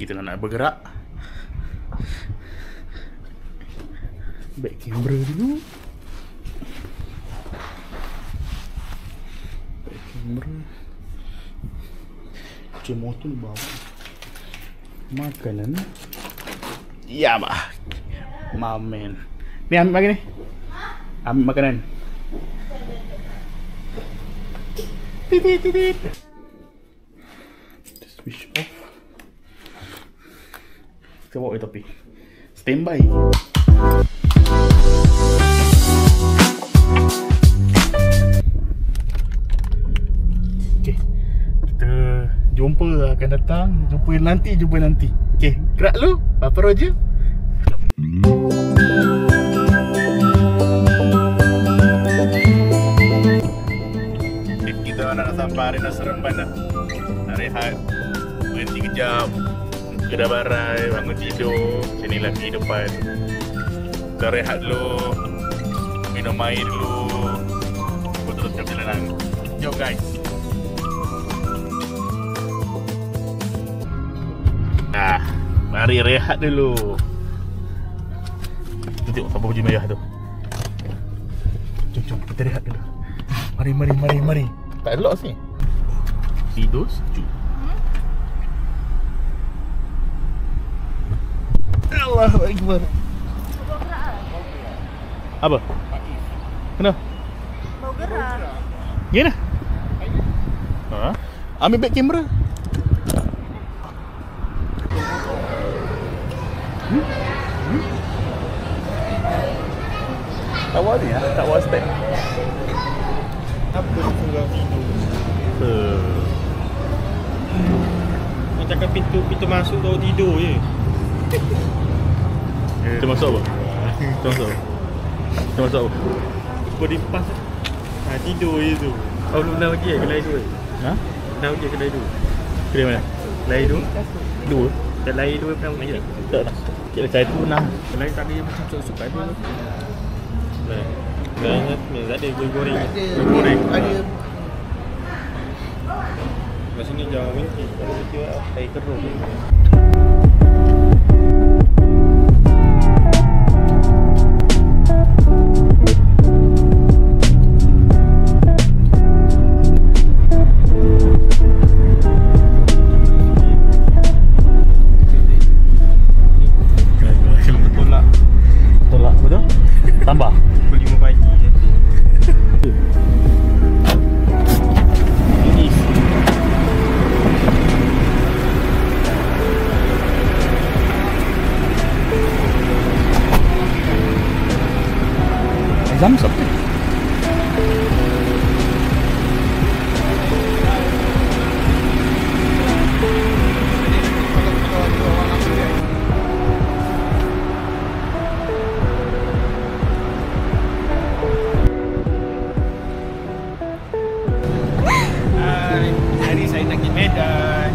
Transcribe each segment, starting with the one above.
Kaki tengah nak bergerak. Back camera dulu. Back camera. Cuci motor bawa makanan. Ya bah, mamen. Ni ambil makan ni. Ambil makanan. Titit. Switch off. Kita bawa topik. Standby. Okay, kita jumpa akan datang. Jumpa nanti. Okay, gerak lu. Papa Roger. Okay, kita nak sampai arena Seremban dah. Nak rehat. Berhenti kejap. Kedai barai, bangun tidur. Sini lagi depan. Kita rehat dulu. Minum air dulu. Kita teruskan perjalanan. Jom guys. Mari rehat dulu. Kita tengok siapa baju merah tu. Jom kita rehat dulu. Mari. Tak ada lock sini. Tidur sejuk. Allahu Akbar. Apa? Kenapa? Mau gerak. Gimana? Ambil back kamera. Tak buat ni lah, tak buat step. Apa yang surau tidur? Nak cakap pintu masuk kau tidur je. Kita masuk apa? Kita masuk apa? Berimpas. Tidur je tu. Kau belum nak pergi kedai tu? Ha? Nak pergi kedai tu? Kedai mana? Kedai tu? Dua? Kedai tu pernah pergi tak? Tak. Kita cari tu nah. Kedai tadi macam sup-sup kat dia. Tak ada goreng. Ada. Kat sini jangan berhenti. Kalau berhenti air keruh. Tolak betul? Tambah? Pukul 5 pagi je. Zamsam. Hari saya nak pergi Medan.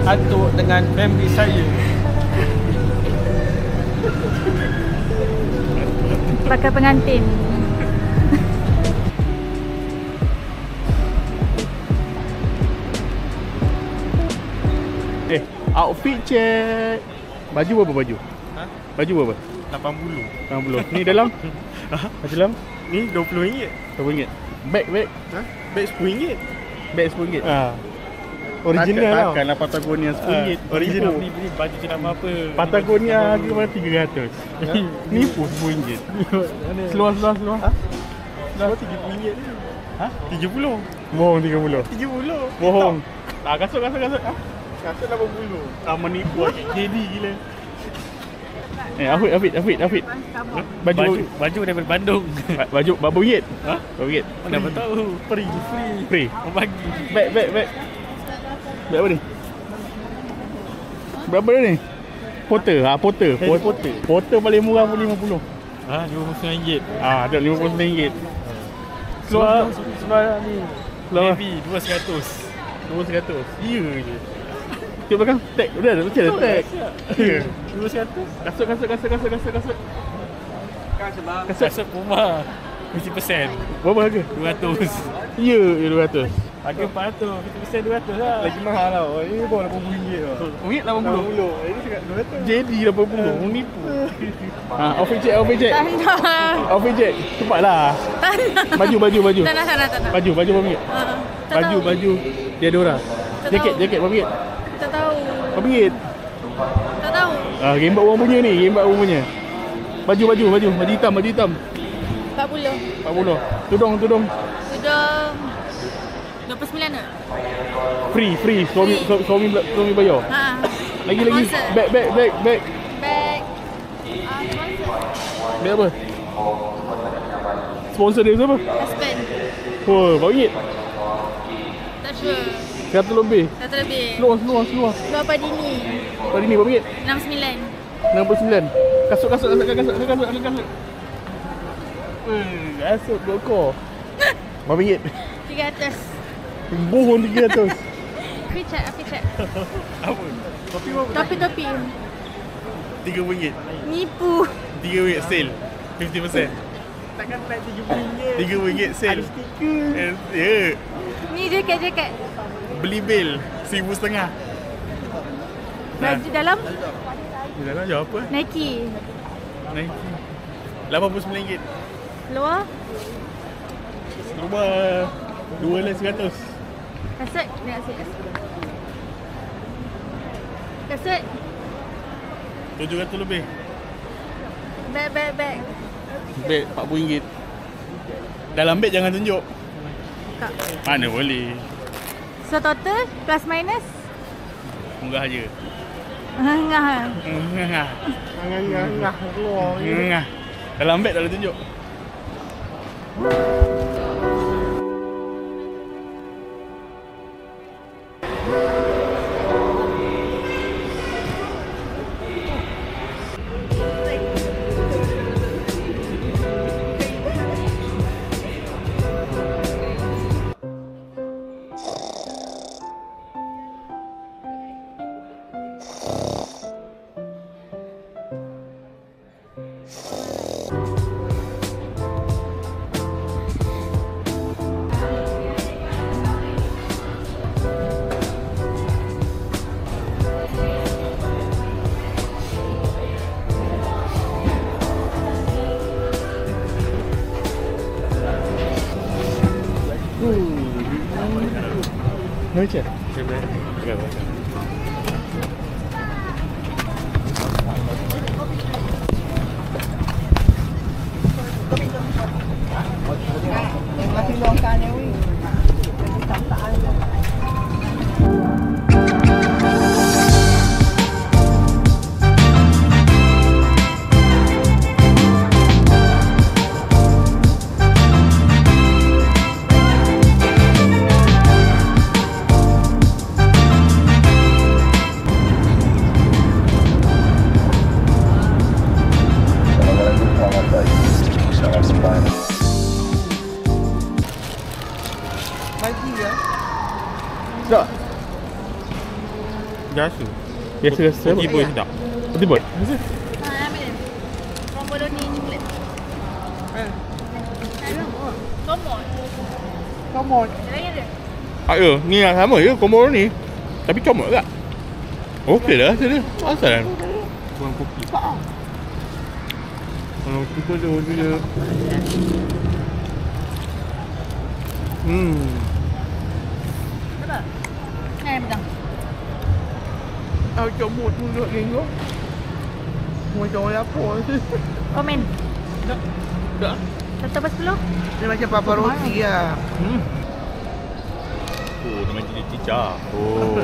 Atuk dengan family saya. Pakai pengantin. Outfit check. Baju berapa baju? Ha? Baju berapa? 80. 60. Ni dalam? Dalam? Ni RM20. RM20. Bag. Ha? Beg RM10. Bag RM10. Original tau. Takkanlah Patagonia RM10. Original beli baju jenama apa? Patagonia harga berapa? 300. Nipu RM10. Seluar. Seluar RM30 ni. Ha? 70. Bohong 30. 70. Bohong. Tak, kasut. Kasut 80. Menipu JD gila. Outfit. Baju daripada Bandung. Baju berapa ringgit? Ha? Berapa ringgit? Mana tahu. Free. Mau bagi. Bag. Bag apa ni? Berapa ni? Porter. Porter paling murah pun RM50. RM59. Ada RM59. Seluar ni. Seluar Navy 200. 200. Ya je. Tengok belakang. Tag. Udah macam ada tag. Ya. 200. Kasut. Kasut Puma 50%. Berapa harga? 200. Ya 200. Harga 400, kita pesan 200 lah. Lagi mahal lah. Oh, ini bawa RM80 lah. Ringgit 80. Ini cakap 200. JD 80, menipu. Outfit check, outfit check. Tak nak. Outfit check. Cepatlah. Tak nak. Baju. Tak nak. Baju berapa ringgit? Tak tahu. Baju. Diadora. Tak Jaket tahu. berapa ringgit? Tak tahu. Berapa ringgit? Tak tahu. Gambar orang punya ni, gambar orang punya. Baju hitam. 40. 40. Tudung. Sudah 29 ke? Free. Suami bayar. Ha. Lagi. Sponsor. Bag. Bag. Sponsor. Bag apa? Sponsor dia siapa? Husband. Oh, berapa ringgit? Tak sure. 100 lebih. Dah terlebih. Seluar. Dua Padini. Tadi ni berapa ringgit? 69. 69. Kasut. Kasut 2 ekor. Berapa ringgit? 300. Bohong 300. Api cek. Apa? Kopi berapa? Topi. RM3. Nipu. RM3 sale. 50%. Takkan tak RM30. RM3 sale. Ada stiker. Ya. Ni jaket. Beli bil RM1,500. Baju dalam Di dalam jawab apa? Nike. Nike. RM89. Luar Rumah 200. kasut. Kasut. 700 lebih. Bag. Beg RM40. Dalam beg jangan tunjuk. Tak. Mana boleh. So total plus minus Munggah aja. Ngah. Ngah keluar. Dalam beg tak boleh tunjuk. Macam? Tak. Biasa rasa. Tiba sedap. Tiba. Ambil dia. Bomboloni coklat. Komod. Lagi ada. Ya, ni yang sama je komor ni. Tapi comot tak? Okey dah rasa dia. Asal Buang kopi. kalau kita dia. Apa? Pedang. Comot tu duduk genggo. Macam orang apa sih? Komen. Tak. 1/10. Dia macam papa roti lah. Oh, dia macam cicak. Oh.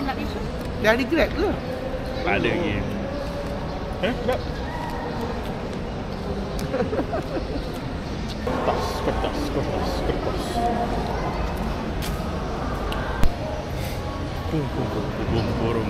Nak tisu. Dia ada grab ke? Tak ada lagi. Tak. Kertas. Rum.